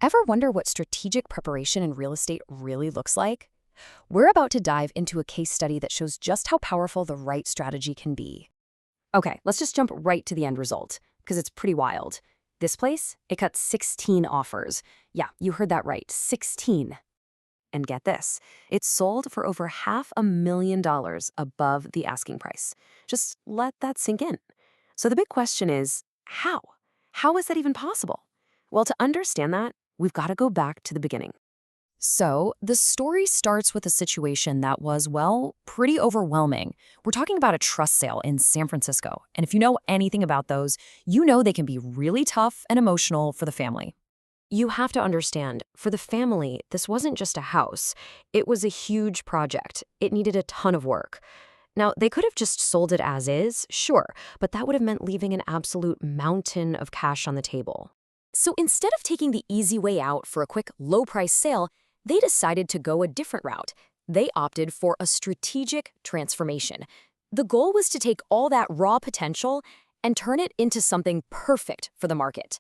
Ever wonder what strategic preparation in real estate really looks like? We're about to dive into a case study that shows just how powerful the right strategy can be. Okay, let's just jump right to the end result, because it's pretty wild. This place, it got 16 offers. Yeah, you heard that right, 16. And get this, it sold for over $500,000 above the asking price. Just let that sink in. So the big question is, how? How is that even possible? Well, to understand that, we've got to go back to the beginning. So, the story starts with a situation that was, well, pretty overwhelming. We're talking about a trust sale in San Francisco. And if you know anything about those, you know they can be really tough and emotional for the family. You have to understand, for the family, this wasn't just a house. It was a huge project. It needed a ton of work. Now, they could have just sold it as is, sure, but that would have meant leaving an absolute mountain of cash on the table. So instead of taking the easy way out for a quick, low-price sale, they decided to go a different route. They opted for a strategic transformation. The goal was to take all that raw potential and turn it into something perfect for the market.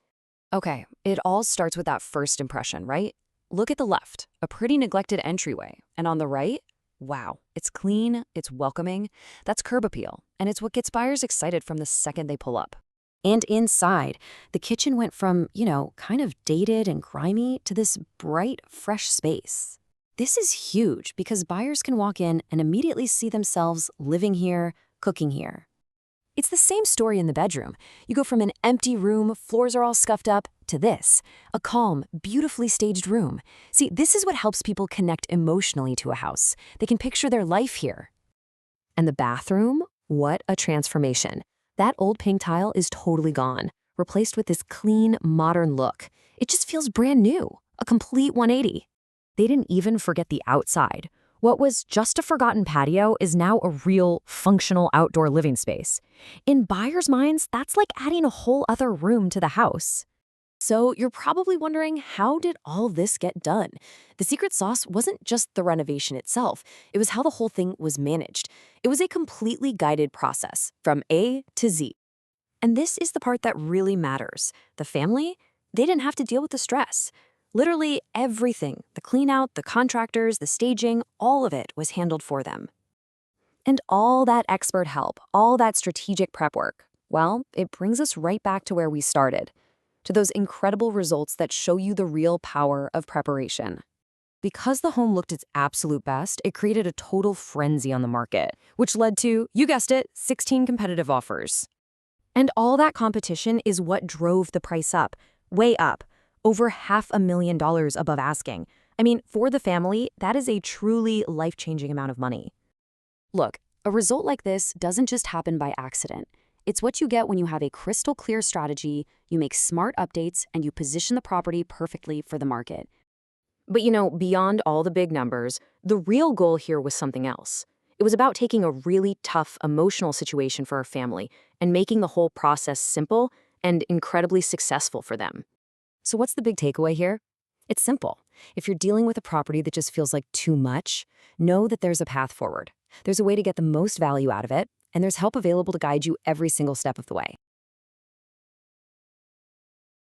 Okay, it all starts with that first impression, right? Look at the left, a pretty neglected entryway. And on the right, wow, it's clean, it's welcoming. That's curb appeal, and it's what gets buyers excited from the second they pull up. And inside, the kitchen went from, kind of dated and grimy to this bright, fresh space. This is huge because buyers can walk in and immediately see themselves living here, cooking here. It's the same story in the bedroom. You go from an empty room, floors are all scuffed up, to this, a calm, beautifully staged room. See, this is what helps people connect emotionally to a house. They can picture their life here. And the bathroom? What a transformation. That old pink tile is totally gone, replaced with this clean, modern look. It just feels brand new, a complete 180. They didn't even forget the outside. What was just a forgotten patio is now a real, functional outdoor living space. In buyers' minds, that's like adding a whole other room to the house. So you're probably wondering, how did all this get done? The secret sauce wasn't just the renovation itself. It was how the whole thing was managed. It was a completely guided process, from A to Z. And this is the part that really matters. The family, they didn't have to deal with the stress. Literally everything, the clean out, the contractors, the staging, all of it was handled for them. And all that expert help, all that strategic prep work, well, it brings us right back to where we started, to those incredible results that show you the real power of preparation. Because the home looked its absolute best, it created a total frenzy on the market, which led to, you guessed it, 16 competitive offers. And all that competition is what drove the price up, way up, over $500,000 above asking. I mean, for the family, that is a truly life-changing amount of money. Look, a result like this doesn't just happen by accident. It's what you get when you have a crystal clear strategy, you make smart updates, and you position the property perfectly for the market. But beyond all the big numbers, the real goal here was something else. It was about taking a really tough emotional situation for our family and making the whole process simple and incredibly successful for them. So what's the big takeaway here? It's simple. If you're dealing with a property that just feels like too much, know that there's a path forward. There's a way to get the most value out of it, and there's help available to guide you every single step of the way.